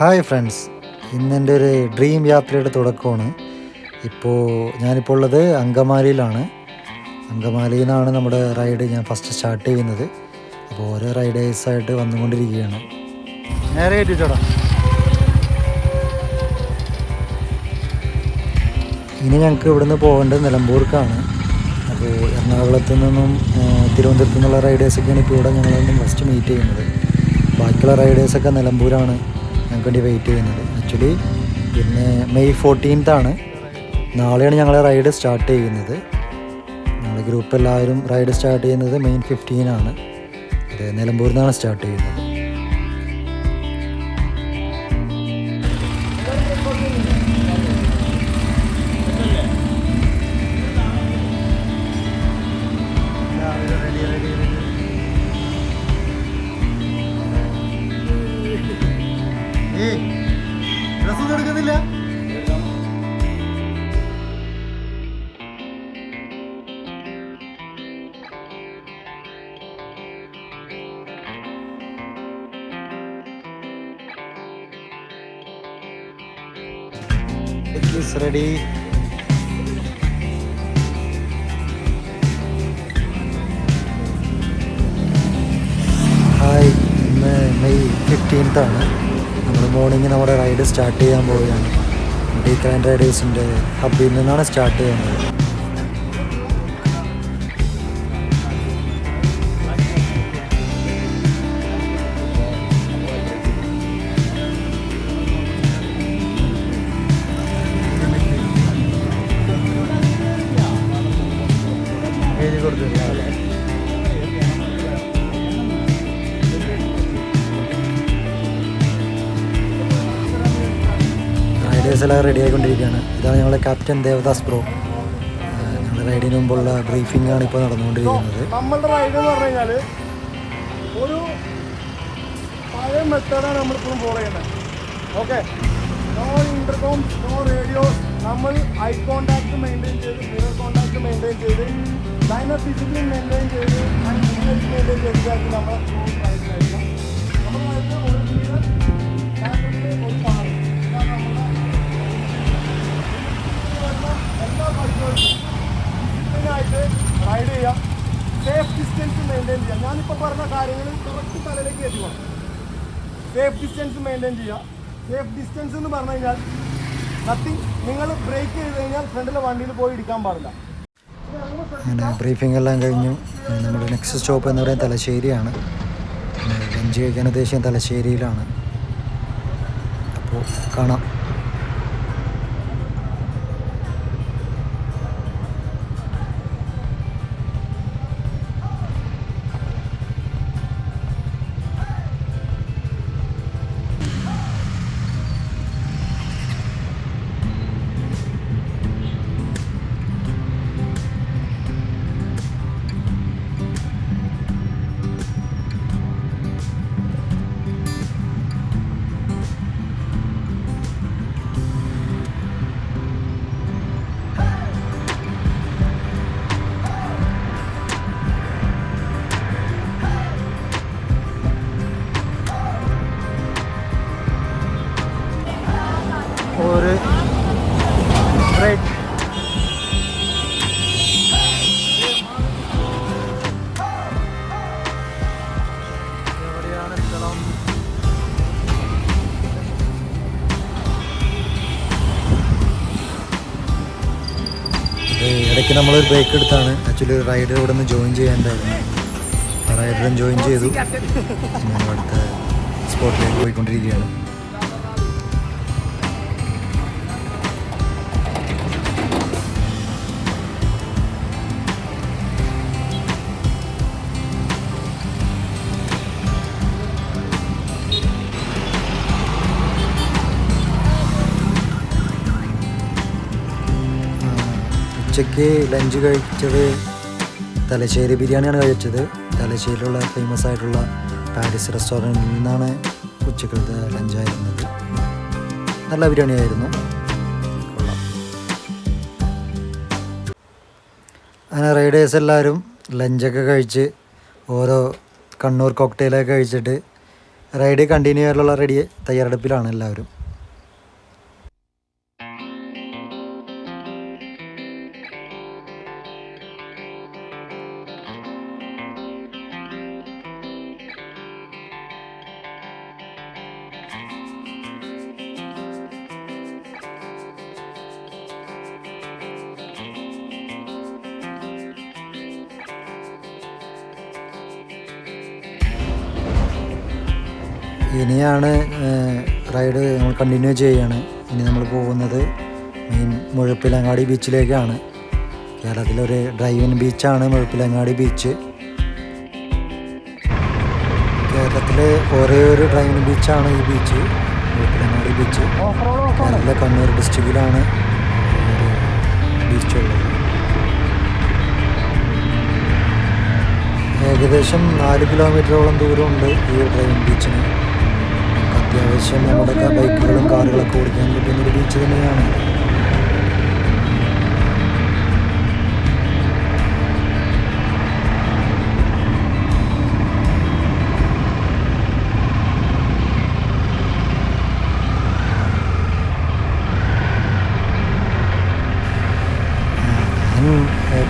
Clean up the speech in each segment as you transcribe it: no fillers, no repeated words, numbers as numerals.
Hi friends, ഇന്നെൻ്റെ ഒരു dream യാത്രയുടെ തുടക്കമാണ്. ഞാനിപ്പോൾ ഉള്ളത് അങ്കമാലിയിലാണ്. അങ്കമാലിയിൽ നിന്നാണ് നമ്മുടെ റൈഡ് ഞാൻ ഫസ്റ്റ് സ്റ്റാർട്ട് ചെയ്യുന്നത്. അപ്പോൾ ഓരോ റൈഡേഴ്സായിട്ട് വന്നുകൊണ്ടിരിക്കുകയാണ്. നേരെ ഏറ്റിച്ചോടാ. ഇനി ഞങ്ങൾക്ക് ഇവിടുന്ന് പോകേണ്ടത് നിലമ്പൂർക്കാണ്. അപ്പോൾ എറണാകുളത്തു നിന്നും തിരുവനന്തപുരത്തു നിന്നുള്ള റൈഡേഴ്സൊക്കെയാണ് ഇപ്പോൾ ഇവിടെ ഞങ്ങളൊന്നും ഫസ്റ്റ് മീറ്റ് ചെയ്യുന്നത്. ബാക്കിയുള്ള റൈഡേഴ്സൊക്കെ നിലമ്പൂരാണ് ഞങ്ങൾക്ക് വേണ്ടി വെയിറ്റ് ചെയ്യുന്നത്. ആക്ച്വലി ഇന്ന് മെയ് 14 നാളെയാണ് ഞങ്ങൾ റൈഡ് സ്റ്റാർട്ട് ചെയ്യുന്നത്. ഞങ്ങളുടെ ഗ്രൂപ്പ് എല്ലാവരും റൈഡ് സ്റ്റാർട്ട് ചെയ്യുന്നത് മെയ് 15 അത് നിലമ്പൂരിൽ നിന്നാണ് സ്റ്റാർട്ട് ചെയ്യുന്നത്. ഡ്രസ്സൊന്നും എടുക്കുന്നില്ല. റെഡി. ഹായ്, ഇന്ന് മെയ് 15 നമ്മൾ മോർണിംഗ് നമ്മുടെ റൈഡ് സ്റ്റാർട്ട് ചെയ്യാൻ പോവുകയാണ്. ഡീക്രാൻ റൈഡേഴ്സിൻ്റെ ഹബ്ബിൽ നിന്നാണ് സ്റ്റാർട്ട് ചെയ്യുന്നത്. റൈഡേഴ്സ് എല്ലാം റെഡി ആയിക്കൊണ്ടിരിക്കുകയാണ്. ഇതാണ് ഞങ്ങളുടെ ക്യാപ്റ്റൻ ദേവദാസ് ബ്രോ. ഞങ്ങളുടെ റൈഡിന് മുമ്പുള്ള ബ്രീഫിംഗ് ആണ് ഇപ്പോൾ നടന്നുകൊണ്ടിരിക്കുന്നത്. നമ്മളുടെ റൈഡ് എന്ന് പറഞ്ഞു കഴിഞ്ഞാൽ ഒരു പഴയ മെത്തേഡാണ് നമ്മളിപ്പോഴും ഫോളോ ചെയ്യുന്നത്. Okay, no intercom, no radio. നമ്മൾ ഐ കോണ്ടാക്ട് മെയിൻറ്റെയിൻ ചെയ്ത്, മിറർ കോണ്ടാക്ട് മെയിൻറ്റെയിൻ ചെയ്ത്, ലൈനർ ഡിസിപ്ലിൻ മെയിൻറ്റെയിൻ ചെയ്ത്, മെയിൻറ്റെയിൻ ചെയ്തിട്ടാക്കി നമ്മൾ റൈഡിലായിരിക്കാം. നമ്മൾ റൈഡിൽ ഒരു മിറർ ഒരു പാട് എല്ലാ ഡിസിപ്ലിനായിട്ട് റൈഡ് ചെയ്യാം. സേഫ് ഡിസ്റ്റൻസ് മെയിൻറ്റെയിൻ ചെയ്യാം. ഞാനിപ്പോൾ പറഞ്ഞ കാര്യങ്ങൾ കറക്റ്റ് തലയിലേക്ക് എത്തിക്കണം. സേഫ് ഡിസ്റ്റൻസ് മെയിൻറ്റെയിൻ ചെയ്യുക. സേഫ് ഡിസ്റ്റൻസ് എന്ന് പറഞ്ഞു കഴിഞ്ഞാൽ നത്തിങ്. നിങ്ങൾ ബ്രേക്ക് ചെയ്ത് കഴിഞ്ഞാൽ ഫ്രണ്ടിലെ വണ്ടിയിൽ പോയി ഇടിക്കാൻ പാടില്ല. അങ്ങനെ ബ്രീഫിംഗ് എല്ലാം കഴിഞ്ഞു. നമ്മുടെ നെക്സ്റ്റ് സ്റ്റോപ്പ് എന്ന് പറയുന്നത് തലശ്ശേരിയാണ്. ലഞ്ച് കഴിക്കാൻ ഉദ്ദേശിക്കുന്നത് തലശ്ശേരിയിലാണ്. അപ്പോൾ കാണാം. ഒരു ബ്രേക്ക്. എവിടെയാണ് സ്ഥലം? ഇടയ്ക്ക് നമ്മളൊരു ബ്രേക്ക് എടുത്താണ്. ആക്ച്വലി റൈഡർ ഇവിടെ നിന്ന് ജോയിൻ ചെയ്യേണ്ടായിരുന്നു. റൈഡറും ജോയിൻ ചെയ്തു. ഞാൻ അടുത്ത സ്പോട്ടിലേക്ക് പോയിക്കൊണ്ടിരിക്കുകയാണ്. ഉച്ചയ്ക്ക് ലഞ്ച് കഴിച്ചത് തലശ്ശേരി ബിരിയാണിയാണ് കഴിച്ചത്. തലശ്ശേരിയിലുള്ള ഫേമസ് ആയിട്ടുള്ള പാരിസ് റെസ്റ്റോറൻറ്റിൽ നിന്നാണ് ഉച്ചക്കലത്തെ ലഞ്ചായിരുന്നത്. നല്ല ബിരിയാണി ആയിരുന്നു. അങ്ങനെ റൈഡേഴ്സ് എല്ലാവരും ലഞ്ചൊക്കെ കഴിച്ച് ഓരോ കണ്ണൂർ കോക്ടെയിലൊക്കെ കഴിച്ചിട്ട് റൈഡ് കണ്ടിന്യൂ ചെയ്യാനുള്ള തയ്യാറെടുപ്പിലാണ് എല്ലാവരും. ഇനിയാണ് റൈഡ് നമ്മൾ കണ്ടിന്യൂ ചെയ്യുകയാണ്. ഇനി നമ്മൾ പോകുന്നത് മെയിൻ മുഴപ്പിലങ്ങാടി ബീച്ചിലേക്കാണ്. കേരളത്തിലൊരു ഡ്രൈവിൻ ബീച്ചാണ് മുഴപ്പിലങ്ങാടി ബീച്ച്. കേരളത്തിലെ ഒരേ ഒരു ഡ്രൈവിൻ ബീച്ചാണ് ഈ ബീച്ച്, മുഴപ്പിലങ്ങാടി ബീച്ച്. കേരളത്തിലെ കണ്ണൂർ ഡിസ്ട്രിക്റ്റിലാണ് ബീച്ചുള്ളത്. ഏകദേശം 4 കിലോമീറ്ററോളം ദൂരമുണ്ട് ഈ ഡ്രൈവിൻ ബീച്ചിന്. അത്യാവശ്യം നമ്മുടെ ബൈക്കുകളും കാറുകളൊക്കെ ഓടിക്കാൻ പറ്റുന്നൊരു ബീച്ച് തന്നെയാണ്.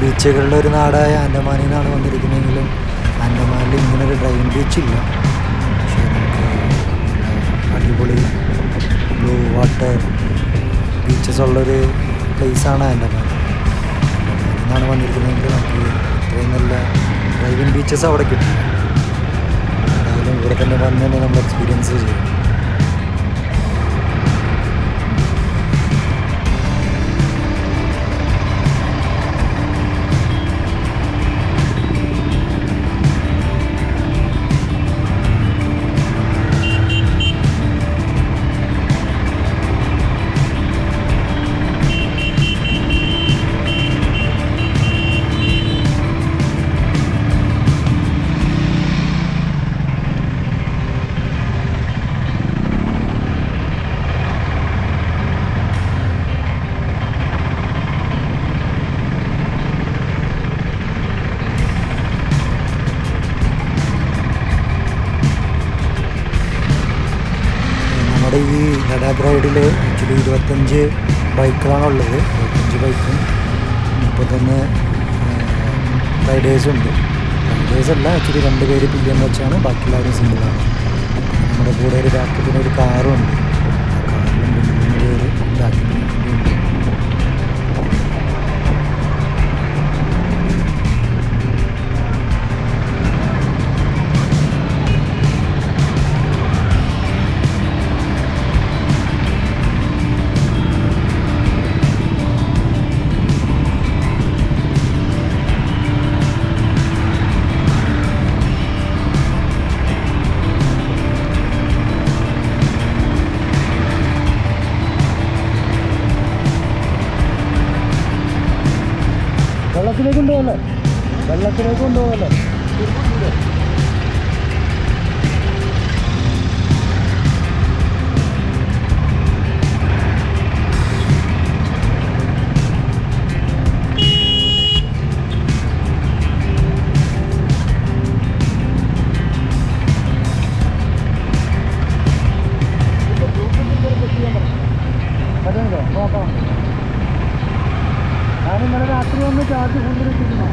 ബീച്ചുകളുടെ ഒരു നാടായ ആൻഡമാനിൽ നിന്നാണ് വന്നിരിക്കുന്നതെങ്കിലും ആൻഡമാനിൽ ഇങ്ങനൊരു ഡ്രൈവിൻ ബീച്ചില്ല. പക്ഷേ നമുക്ക് അടിപൊളി ബ്ലൂ വാട്ടർ ബീച്ചസ് ഉള്ളൊരു പ്ലേസാണ് ആൻഡമാൻ. ആൻഡമാനിൽ നിന്നാണ് വന്നിരിക്കുന്നതെങ്കിൽ നമുക്ക് ഇത്രയും നല്ല ഡ്രൈവിൻ ബീച്ചസ് അവിടെ കിട്ടും. എന്തായാലും ഇവിടെ തന്നെ വന്ന് തന്നെ നമ്മൾ എക്സ്പീരിയൻസ് ചെയ്യും. നമ്മുടെ ഈ ലഡാക്ക് റൈഡിൽ ആക്ച്വലി 25 ബൈക്കുകളാണുള്ളത്. 25 ബൈക്കും 31 റൈഡേഴ്സുണ്ട്. റൈഡേഴ്സല്ല, ആക്ച്വലി 2 പേര് പില്യം വെച്ചാണ്, ബാക്കിയുള്ളവരും സിംഗിളാണ്. നമ്മുടെ കൂടെ ഒരു ബാക്കപ്പിന് ഒരു കാറും ഉണ്ട്. ആ കാറിലും 3 പേര് ബാക്കപ്പിന് വേണ്ടിയുണ്ട്. വെള്ളത്തിലേക്ക് കൊണ്ടുപോകല്ലേ, വെള്ളത്തിലേക്ക് കൊണ്ടുപോകല്ലേ. നോക്കാം. ഞാനിന്നലെ രാത്രി ഒന്ന് ചാർജ് കൊണ്ടിരിക്കുന്നു.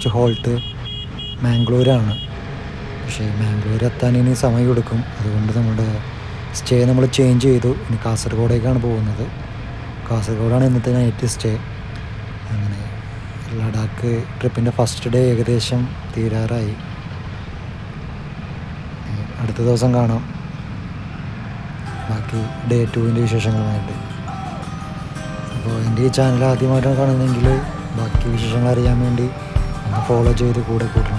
നെക്സ്റ്റ് ഹോൾട്ട് മാംഗ്ലൂരാണ്. പക്ഷേ മാംഗ്ലൂർ എത്താൻ ഇനി സമയം എടുക്കും. അതുകൊണ്ട് നമ്മുടെ സ്റ്റേ നമ്മൾ ചേഞ്ച് ചെയ്തു. ഇനി കാസർഗോഡേക്കാണ് പോകുന്നത്. കാസർഗോഡാണ് ഇന്നത്തെ നൈറ്റ് സ്റ്റേ. അങ്ങനെ ലഡാക്ക് ട്രിപ്പിൻ്റെ ഫസ്റ്റ് ഡേ ഏകദേശം തീരാറായി. അടുത്ത ദിവസം കാണാം ബാക്കി ഡേ 2ൻ്റെ വിശേഷങ്ങളുമായിട്ട്. അപ്പോൾ എൻ്റെ ഈ ചാനൽ ആദ്യമായിട്ടാണ് കാണുന്നതെങ്കിൽ ബാക്കി വിശേഷങ്ങൾ അറിയാൻ വേണ്ടി ഒന്ന് ഫോളോ ചെയ്ത് കൂടെ കൂട്ടണം.